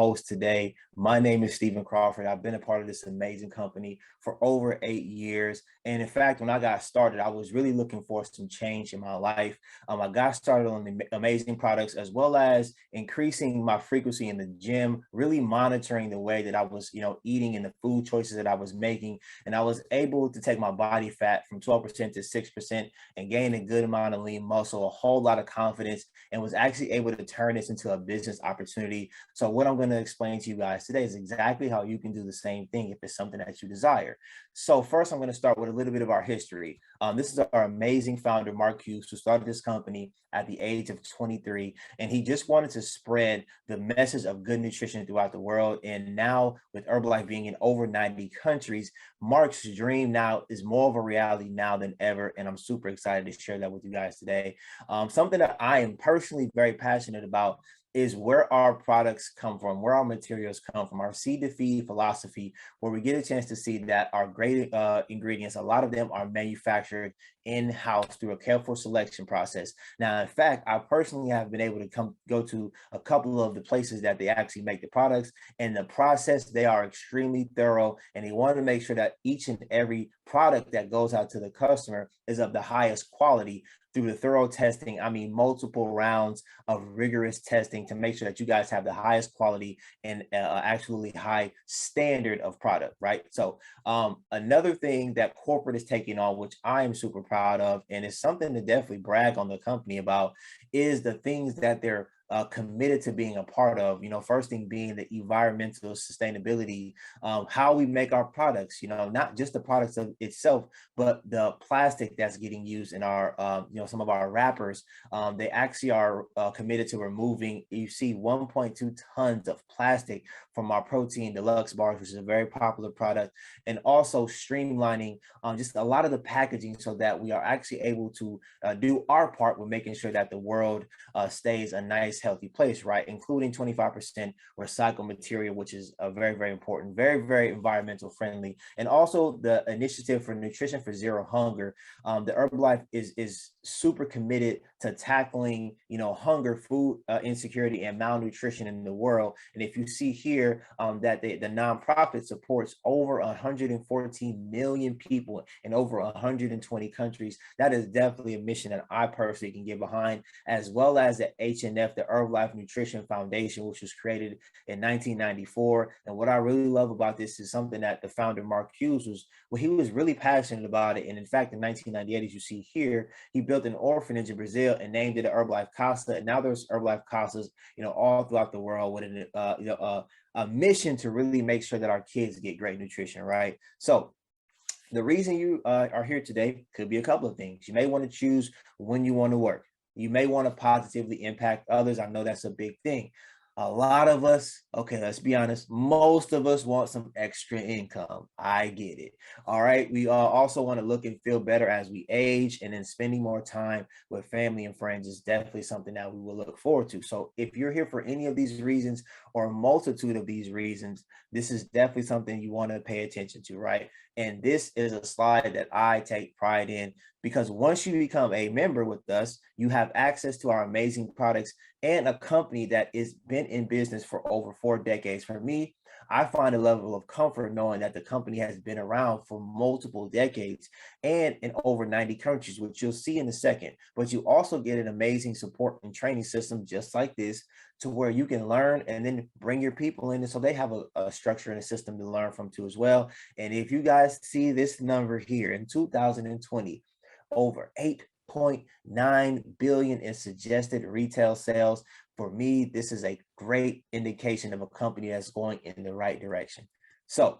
host today. My name is Steven Crawford. I've been a part of this amazing company for over 8 years. And in fact, when I got started, I was really looking for some change in my life. I got started on the amazing products, as well as increasing my frequency in the gym, really monitoring the way that I was, eating and the food choices that I was making. And I was able to take my body fat from 12% to 6% and gain a good amount of lean muscle, a whole lot of confidence, and was actually able to turn this into a business opportunity. So what I'm going to explain to you guys today is exactly how you can do the same thing if it's something that you desire. So first, I'm going to start with a little bit of our history. This is our amazing founder, Mark Hughes, who started this company at the age of 23, and he just wanted to spread the message of good nutrition throughout the world. And now with Herbalife being in over 90 countries, Mark's dream now is more of a reality now than ever. And I'm super excited to share that with you guys today. Something that I am personally very passionate about is where our products come from, where our materials come from, our seed to feed philosophy, where we get a chance to see that our great ingredients, a lot of them are manufactured in-house through a careful selection process. Now, in fact, I personally have been able to go to a couple of the places that they actually make the products, and the process, they are extremely thorough, and they want to make sure that each and every product that goes out to the customer is of the highest quality through the thorough testing. I mean, multiple rounds of rigorous testing to make sure that you guys have the highest quality and actually high standard of product, right? So another thing that corporate is taking on, which I am super proud of, and it's something to definitely brag on the company about, is the things that they're committed to being a part of. First thing being the environmental sustainability, how we make our products, not just the products of itself, but the plastic that's getting used in our, some of our wrappers. They actually are committed to removing, you see 1.2 tons of plastic from our protein deluxe bars, which is a very popular product, and also streamlining just a lot of the packaging so that we are actually able to do our part with making sure that the world stays a nice, healthy place, right? Including 25% recycled material, which is a very, very important, very, very environmental friendly. And also the initiative for nutrition for zero hunger. The Herbalife is super committed to tackling, hunger, food insecurity, and malnutrition in the world. And if you see here that the nonprofit supports over 114 million people in over 120 countries, that is definitely a mission that I personally can get behind, as well as the HNF, the Herbalife Nutrition Foundation, which was created in 1994. And what I really love about this is something that the founder, Mark Hughes, he was really passionate about it. And in fact, in 1998, as you see here, he built an orphanage in Brazil and named it Herbalife Casa. And now there's Herbalife Casas, all throughout the world with a mission to really make sure that our kids get great nutrition, right? So the reason you are here today could be a couple of things. You may want to choose when you want to work. You may want to positively impact others. I know that's a big thing. A lot of us, okay, let's be honest, most of us want some extra income. I get it. All right. We also want to look and feel better as we age, and then spending more time with family and friends is definitely something that we will look forward to. So if you're here for any of these reasons or a multitude of these reasons, this is definitely something you want to pay attention to, right? And this is a slide that I take pride in, because once you become a member with us, you have access to our amazing products and a company that has been in business for over 4 decades. For me, I find a level of comfort knowing that the company has been around for multiple decades and in over 90 countries, which you'll see in a second. But you also get an amazing support and training system just like this, to where you can learn and then bring your people in. And so they have a structure and a system to learn from too as well. And if you guys see this number here in 2020, over 8.9 billion in suggested retail sales. For me, this is a great indication of a company that's going in the right direction. So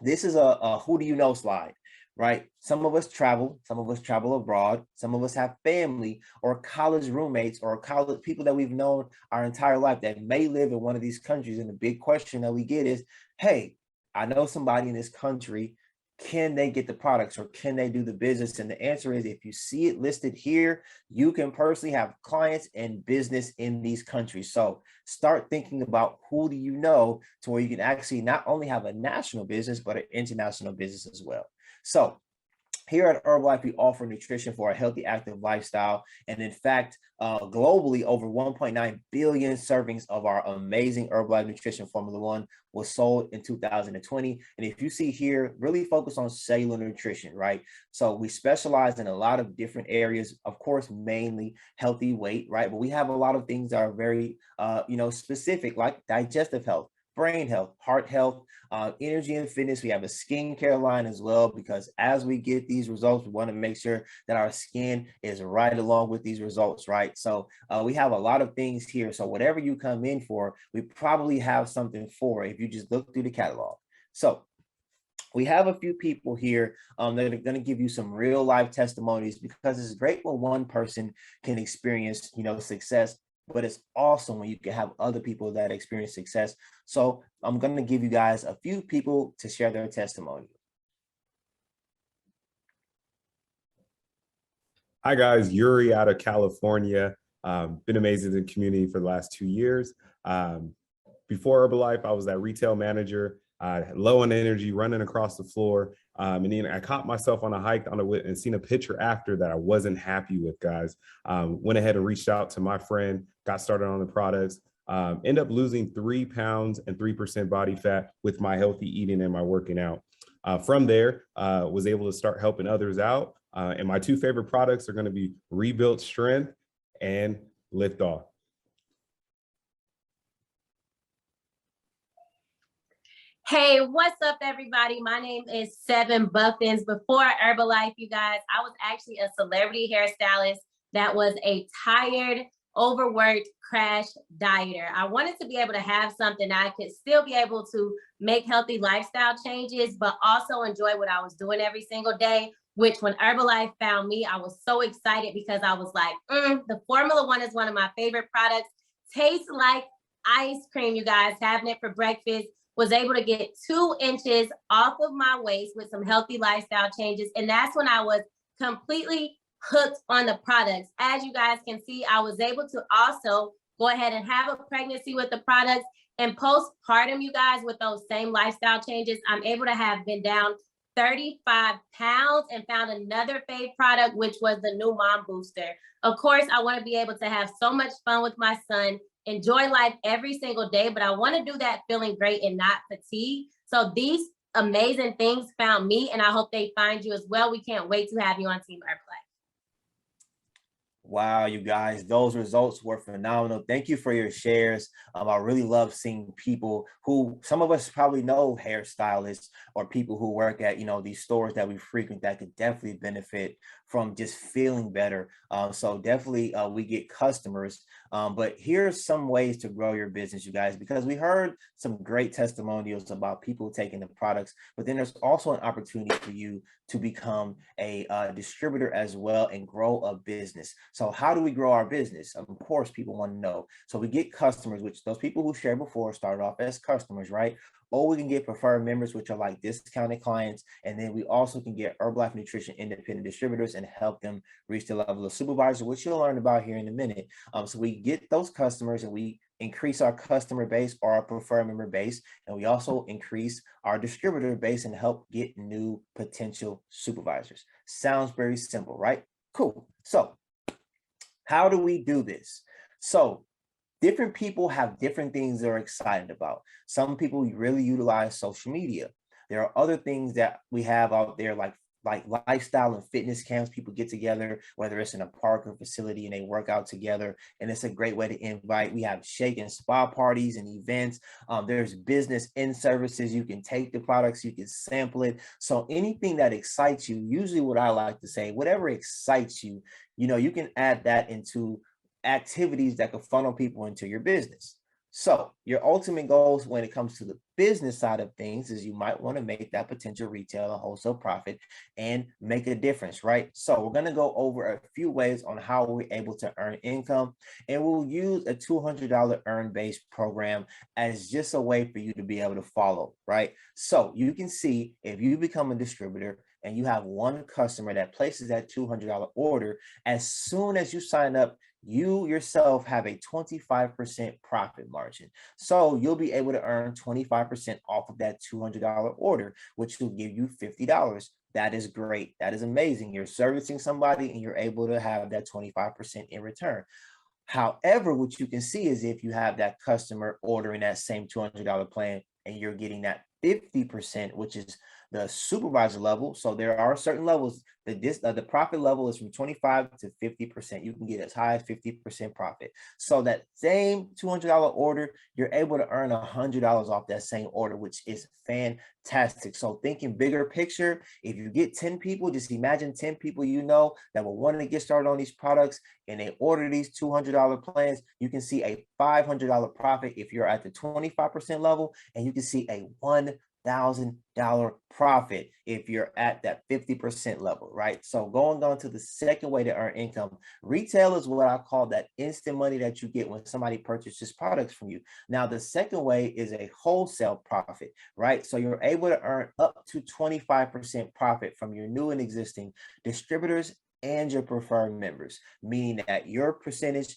this is a who do you know slide, right? Some of us travel abroad. Some of us have family or college roommates or college people that we've known our entire life that may live in one of these countries. And the big question that we get is, hey, I know somebody in this country. Can they get the products, or can they do the business? And the answer is, if you see it listed here, you can personally have clients and business in these countries. So start thinking about who do you know, to where you can actually not only have a national business, but an international business as well. So Here at Herbalife, we offer nutrition for a healthy, active lifestyle. And in fact, globally, over 1.9 billion servings of our amazing Herbalife Nutrition Formula One was sold in 2020. And if you see here, really focus on cellular nutrition, right? So we specialize in a lot of different areas, of course, mainly healthy weight, right? But we have a lot of things that are very, specific, like digestive health, brain health, heart health, energy and fitness. We have a skincare line as well, because as we get these results, we want to make sure that our skin is right along with these results, right? So we have a lot of things here. So whatever you come in for, we probably have something for if you just look through the catalog. So we have a few people here that are going to give you some real life testimonies, because it's great when one person can experience, success, but it's awesome when you can have other people that experience success. So I'm going to give you guys a few people to share their testimony. Hi guys, Yuri out of California. Been amazing in the community for the last 2 years. Before Herbalife, I was that retail manager, low on energy, running across the floor. And then I caught myself on a hike and seen a picture after that I wasn't happy with, guys. Went ahead and reached out to my friend, got started on the products, end up losing 3 pounds and 3% body fat with my healthy eating and my working out. From there, was able to start helping others out. And my 2 favorite products are going to be Rebuilt Strength and Lift Off. Hey, what's up, everybody? My name is Seven Buffins. Before Herbalife, you guys, I was actually a celebrity hairstylist that was a tired, overworked, crash dieter. I wanted to be able to have something that I could still be able to make healthy lifestyle changes, but also enjoy what I was doing every single day, which when Herbalife found me, I was so excited because I was like, the Formula One is one of my favorite products. Tastes like ice cream, you guys, having it for breakfast. Was able to get 2 inches off of my waist with some healthy lifestyle changes. And that's when I was completely hooked on the products. As you guys can see, I was able to also go ahead and have a pregnancy with the products, and postpartum, you guys, with those same lifestyle changes, I'm able to have been down 35 pounds and found another fave product, which was the new mom booster. Of course, I want to be able to have so much fun with my son, enjoy life every single day, but I want to do that feeling great and not fatigued. So these amazing things found me, and I hope they find you as well. We can't wait to have you on Team Herbalife. Wow, you guys, those results were phenomenal. Thank you for your shares. I really love seeing people who, some of us probably know hairstylists or people who work at, these stores that we frequent that could definitely benefit from just feeling better. So definitely we get customers. But here's some ways to grow your business, you guys, because we heard some great testimonials about people taking the products, but then there's also an opportunity for you to become a distributor as well and grow a business. So how do we grow our business? Of course, people want to know. So we get customers, which those people who shared before started off as customers, right? Or we can get preferred members, which are like discounted clients. And then we also can get Herbalife Nutrition independent distributors and help them reach the level of supervisor, which you'll learn about here in a minute. So we get those customers and we increase our customer base or our preferred member base. And we also increase our distributor base and help get new potential supervisors. Sounds very simple, right? Cool. So how do we do this? So different people have different things they're excited about. Some people really utilize social media. There are other things that we have out there like lifestyle and fitness camps. People get together, whether it's in a park or facility, and they work out together. And it's a great way to invite. We have shake and spa parties and events. There's business in services. You can take the products, you can sample it. So anything that excites you, usually what I like to say, whatever excites you, you can add that into activities that could funnel people into your business. So your ultimate goals when it comes to the business side of things is you might want to make that potential retail and wholesale profit and make a difference, right? So we're going to go over a few ways on how we're able to earn income, and we'll use a $200 earn-based program as just a way for you to be able to follow, right? So you can see if you become a distributor and you have one customer that places that $200 order, as soon as you sign up, you yourself have a 25% profit margin. So you'll be able to earn 25% off of that $200 order, which will give you $50. That is great. That is amazing. You're servicing somebody and you're able to have that 25% in return. However, what you can see is if you have that customer ordering that same $200 plan and you're getting that 50%, which is the supervisor level. So there are certain levels that the profit level is from 25 to 50%. You can get as high as 50% profit. So that same $200 order, you're able to earn $100 off that same order, which is fantastic. So thinking bigger picture, if you get 10 people, just imagine 10 people you know that will want to get started on these products and they order these $200 plans, you can see a $500 profit if you're at the 25% level, and you can see a $1,000 profit if you're at that 50% level, right? So going on to the second way to earn income, retail is what I call that instant money that you get when somebody purchases products from you. Now, the second way is a wholesale profit, right? So you're able to earn up to 25% profit from your new and existing distributors and your preferred members, meaning that your percentage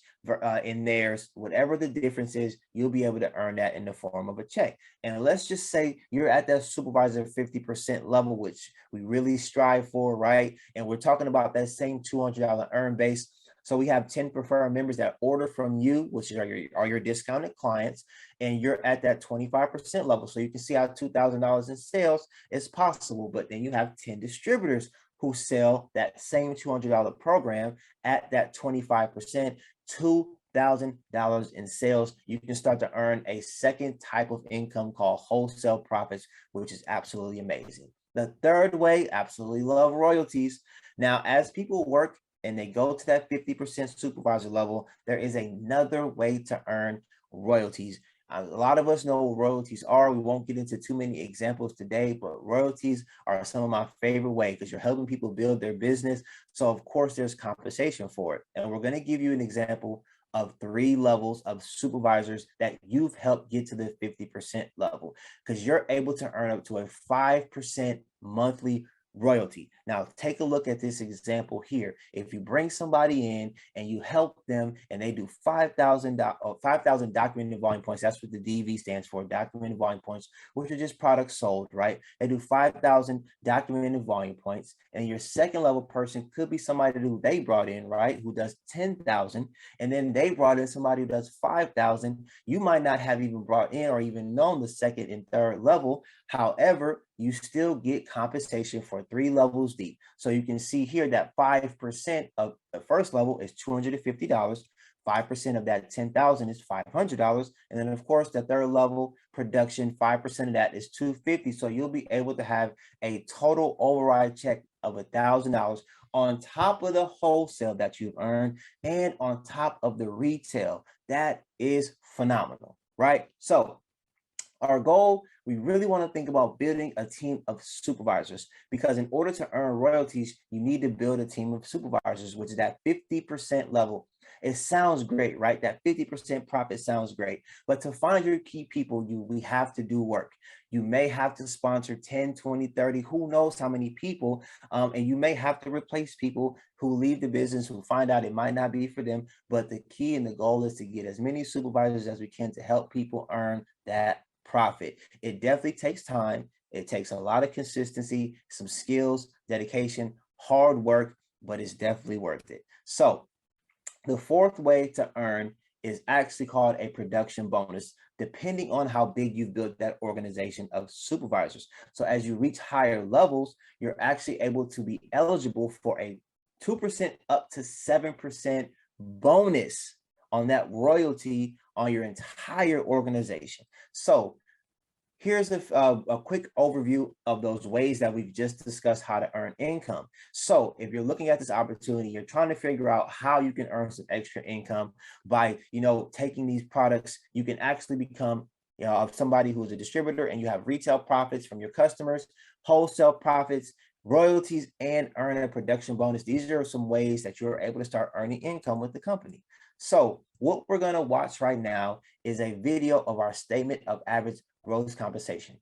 in theirs, whatever the difference is, you'll be able to earn that in the form of a check. And let's just say you're at that supervisor 50% level, which we really strive for, right? And we're talking about that same $200 earn base. So we have 10 preferred members that order from you, which are your discounted clients, and you're at that 25% level. So you can see how $2,000 in sales is possible, but then you have 10 distributors who sell that same $200 program at that 25%, $2,000 in sales. You can start to earn a second type of income called wholesale profits, which is absolutely amazing. The third way, absolutely love royalties. Now, as people work and they go to that 50% supervisor level, there is another way to earn royalties. A lot of us know what royalties are. We won't get into too many examples today, but royalties are some of my favorite ways because you're helping people build their business. So of course there's compensation for it. And we're going to give you an example of 3 levels of supervisors that you've helped get to the 50% level, because you're able to earn up to a 5% monthly royalty. Now, take a look at this example here. If you bring somebody in and you help them and they do 5,000 documented volume points, that's what the DV stands for, documented volume points, which are just products sold, right? They do 5,000 documented volume points. And your second level person could be somebody who they brought in, right? Who does 10,000. And then they brought in somebody who does 5,000. You might not have even brought in or even known the second and third level. However, you still get compensation for 3 levels deep. So you can see here that 5% of the first level is $250. 5% of that 10,000 is $500. And then of course, the third level production, 5% of that is $250. So you'll be able to have a total override check of $1,000 on top of the wholesale that you've earned and on top of the retail. That is phenomenal, right? So our goal, we really want to think about building a team of supervisors, because in order to earn royalties, you need to build a team of supervisors, which is that 50% level. It sounds great, right? That 50% profit sounds great. But to find your key people, we have to do work. You may have to sponsor 10, 20, 30, who knows how many people. And you may have to replace people who leave the business, who find out it might not be for them. But the key and the goal is to get as many supervisors as we can to help people earn that profit. It definitely takes time. It takes a lot of consistency, some skills, dedication, hard work, but it's definitely worth it. So the fourth way to earn is actually called a production bonus, depending on how big you've built that organization of supervisors. So as you reach higher levels, you're actually able to be eligible for a 2% up to 7% bonus on that royalty on your entire organization. So here's a quick overview of those ways that we've just discussed how to earn income. So if you're looking at this opportunity, you're trying to figure out how you can earn some extra income by, taking these products. You can actually become somebody who is a distributor, and you have retail profits from your customers, wholesale profits, royalties, and earn a production bonus. These are some ways that you're able to start earning income with the company. So what we're going to watch right now is a video of our statement of average gross compensation.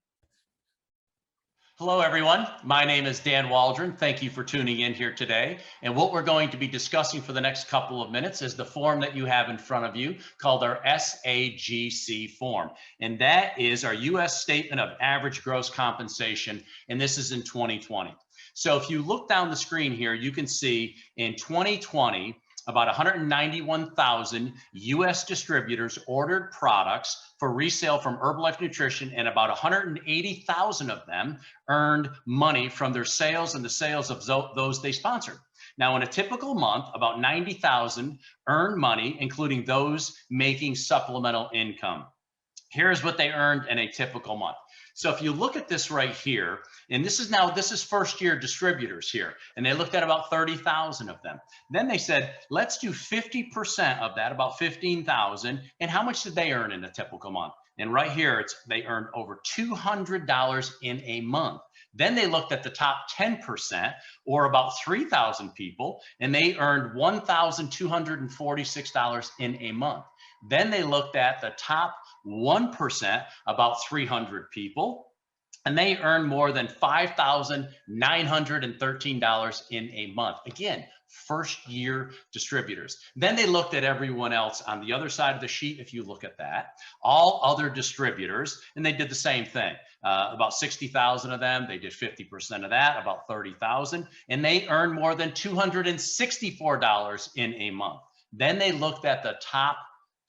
Hello, everyone. My name is Dan Waldron. Thank you for tuning in here today. And what we're going to be discussing for the next couple of minutes is the form that you have in front of you called our SAGC form. And that is our U.S. Statement of Average Gross Compensation. And this is in 2020. So if you look down the screen here, you can see in 2020, about 191,000 U.S. distributors ordered products for resale from Herbalife Nutrition, and about 180,000 of them earned money from their sales and the sales of those they sponsored. Now, in a typical month, about 90,000 earned money, including those making supplemental income. Here's what they earned in a typical month. So if you look at this right here, and this is first year distributors here, and they looked at about 30,000 of them. Then they said, let's do 50% of that, about 15,000. And how much did they earn in a typical month? And right here, they earned over $200 in a month. Then they looked at the top 10%, or about 3,000 people, and they earned $1,246 in a month. Then they looked at the top 1%, about 300 people, and they earn more than $5,913 in a month. Again, first year distributors. Then they looked at everyone else on the other side of the sheet. If you look at that, all other distributors, and they did the same thing. About 60,000 of them, they did 50% of that, about 30,000, and they earned more than $264 in a month. Then they looked at the top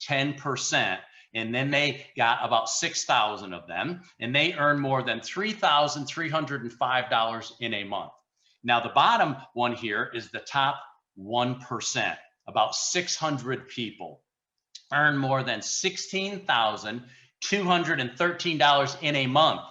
10%, and then they got about 6,000 of them, and they earned more than $3,305 in a month. Now, the bottom one here is the top 1%, about 600 people, earn more than $16,213 in a month.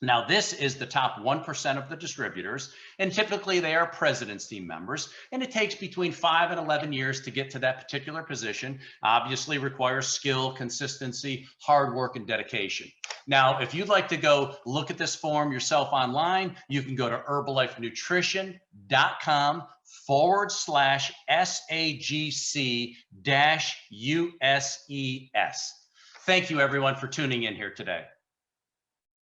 Now, this is the top 1% of the distributors, and typically they are president's team members, and it takes between 5 and 11 years to get to that particular position. Obviously requires skill, consistency, hard work, and dedication. Now, if you'd like to go look at this form yourself online, you can go to herbalife-nutrition.com/SAGC-USES. Thank you, everyone, for tuning in here today.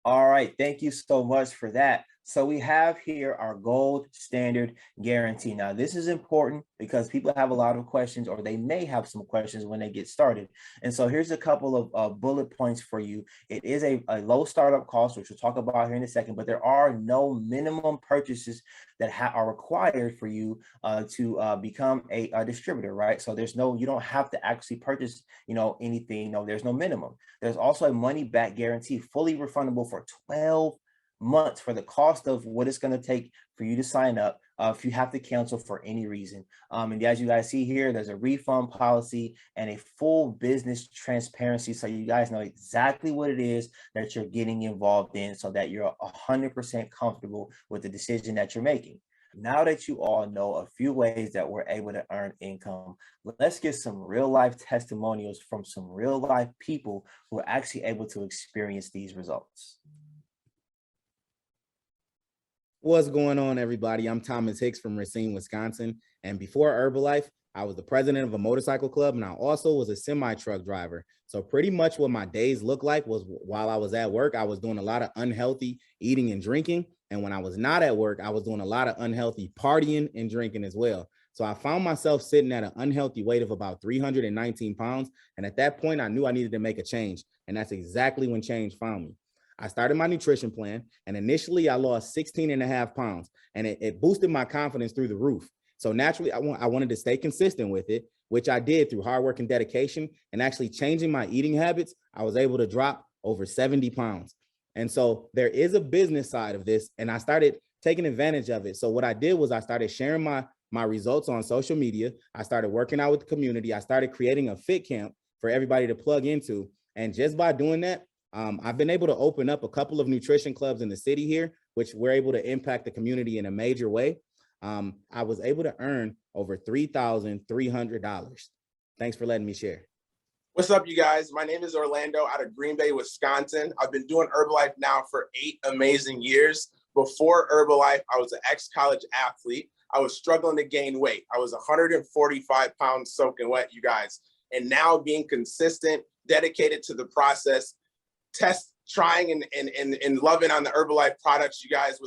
All right, thank you so much for that. So we have here our gold standard guarantee. Now, this is important because people have a lot of questions, or they may have some questions when they get started. And so here's a couple of bullet points for you. It is a low startup cost, which we'll talk about here in a second, but there are no minimum purchases that are required for you to become a distributor, right? So you don't have to actually purchase, anything. No, there's no minimum. There's also a money back guarantee, fully refundable for 12 months for the cost of what it's going to take for you to sign up if you have to cancel for any reason. And as you guys see here, there's a refund policy and a full business transparency, so you guys know exactly what it is that you're getting involved in, so that you're 100% comfortable with the decision that you're making. Now that you all know a few ways that we're able to earn income, let's get some real life testimonials from some real life people who are actually able to experience these results. What's going on, everybody? I'm Thomas Hicks from Racine, Wisconsin. And before Herbalife, I was the president of a motorcycle club, and I also was a semi-truck driver. So pretty much what my days looked like was, while I was at work, I was doing a lot of unhealthy eating and drinking. And when I was not at work, I was doing a lot of unhealthy partying and drinking as well. So I found myself sitting at an unhealthy weight of about 319 pounds. And at that point, I knew I needed to make a change. And that's exactly when change found me. I started my nutrition plan, and initially I lost 16.5 pounds, and it boosted my confidence through the roof. So naturally, I wanted to stay consistent with it, which I did through hard work and dedication, and actually changing my eating habits. I was able to drop over 70 pounds. And so there is a business side of this, and I started taking advantage of it. So what I did was I started sharing my results on social media. I started working out with the community. I started creating a fit camp for everybody to plug into. And just by doing that, I've been able to open up a couple of nutrition clubs in the city here, which we're able to impact the community in a major way. I was able to earn over $3,300. Thanks for letting me share. What's up, you guys? My name is Orlando out of Green Bay, Wisconsin. I've been doing Herbalife now for 8 amazing years. Before Herbalife, I was an ex-college athlete. I was struggling to gain weight. I was 145 pounds soaking wet, you guys. And now being consistent, dedicated to the process, trying and loving on the Herbalife products, you guys,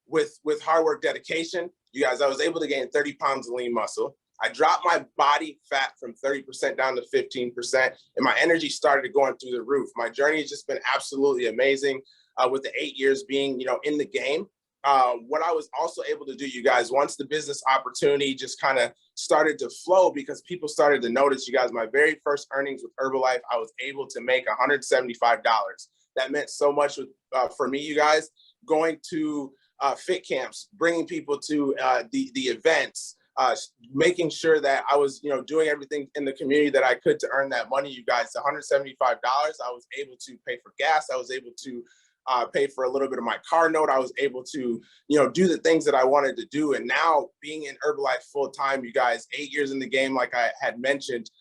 with hard work, dedication, you guys, I was able to gain 30 pounds of lean muscle. I dropped my body fat from 30% down to 15%, and my energy started going through the roof. My journey has just been absolutely amazing with the 8 years being, in the game. What I was also able to do, you guys, once the business opportunity just kind of started to flow, because people started to notice, you guys, my very first earnings with Herbalife, I was able to make $175. That meant so much for me, you guys, going to fit camps, bringing people to the events, making sure that I was, doing everything in the community that I could to earn that money, you guys. The $175, I was able to pay for gas. I was able to pay for a little bit of my car note. I was able to, do the things that I wanted to do. And now being in Herbalife full time, you guys, 8 years in the game, like I had mentioned,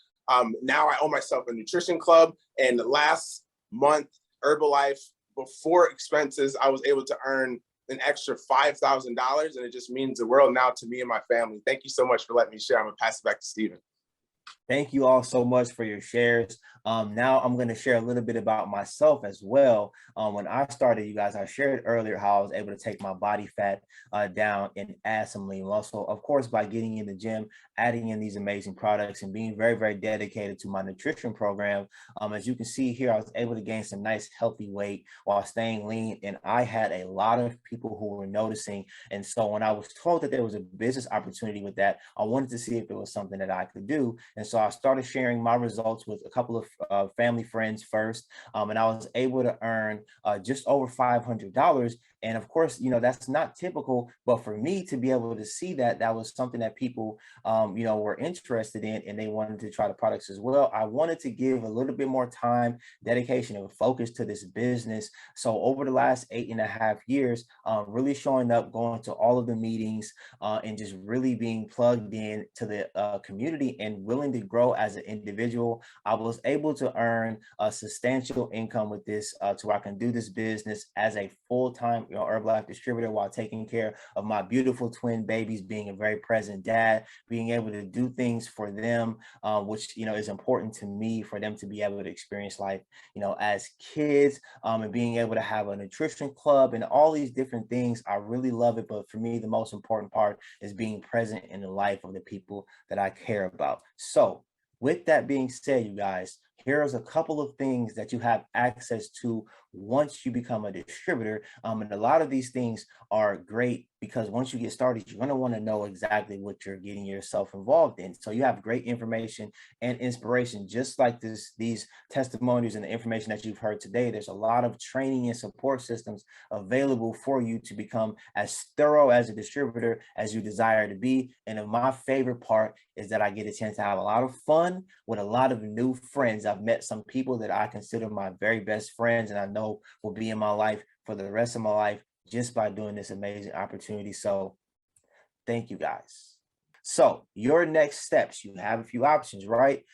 now I own myself a nutrition club. And last month, Herbalife, before expenses, I was able to earn an extra $5,000, and it just means the world now to me and my family. Thank you so much for letting me share. I'm gonna pass it back to Steven. Thank you all so much for your shares. Now I'm going to share a little bit about myself as well. When I started, you guys, I shared earlier how I was able to take my body fat down and add some lean muscle, of course, by getting in the gym, adding in these amazing products, and being very, very dedicated to my nutrition program. As you can see here, I was able to gain some nice healthy weight while staying lean. And I had a lot of people who were noticing. And so when I was told that there was a business opportunity with that, I wanted to see if it was something that I could do. And so I started sharing my results with a couple of family friends first, and I was able to earn just over $500. And of course, that's not typical, but for me to be able to see that, that was something that people, were interested in, and they wanted to try the products as well. I wanted to give a little bit more time, dedication, and focus to this business. So over the last 8.5 years, really showing up, going to all of the meetings, and just really being plugged in to the community and willing to grow as an individual, I was able to earn a substantial income with this to where I can do this business as a full-time Herbalife distributor while taking care of my beautiful twin babies, being a very present dad, being able to do things for them, which, is important to me, for them to be able to experience life, as kids, and being able to have a nutrition club and all these different things. I really love it. But for me, the most important part is being present in the life of the people that I care about. So with that being said, you guys, here's a couple of things that you have access to once you become a distributor. And a lot of these things are great because once you get started, you're going to want to know exactly what you're getting yourself involved in. So you have great information and inspiration, just like these testimonies and the information that you've heard today. There's a lot of training and support systems available for you to become as thorough as a distributor as you desire to be. And my favorite part is that I get a chance to have a lot of fun with a lot of new friends. I've met some people that I consider my very best friends, and I know will be in my life for the rest of my life just by doing this amazing opportunity. So thank you guys. So your next steps, you have a few options, right?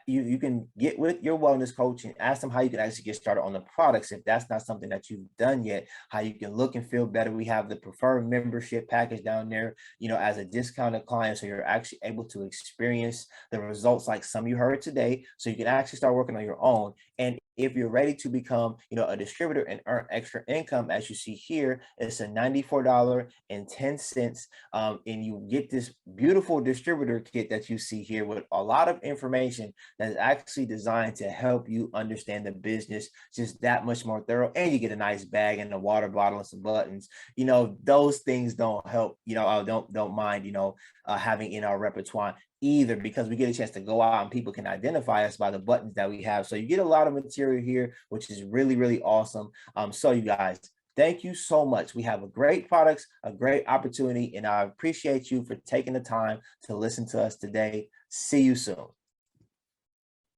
You can get with your wellness coach and ask them how you can actually get started on the products. If that's not something that you've done yet, how you can look and feel better. We have the preferred membership package down there, as a discounted client. So you're actually able to experience the results like some you heard today. So you can actually start working on your own. And if you're ready to become, a distributor and earn extra income, as you see here, it's a $94.10. And you get this beautiful distributor kit that you see here with a lot of information that is actually designed to help you understand the business just that much more thorough. And you get a nice bag and a water bottle and some buttons. Those things don't help, I don't mind, having in our repertoire either, because we get a chance to go out and people can identify us by the buttons that we have. So you get a lot of material here, which is really, really awesome. So you guys, thank you so much. We have a great products, a great opportunity, and I appreciate you for taking the time to listen to us today. See you soon.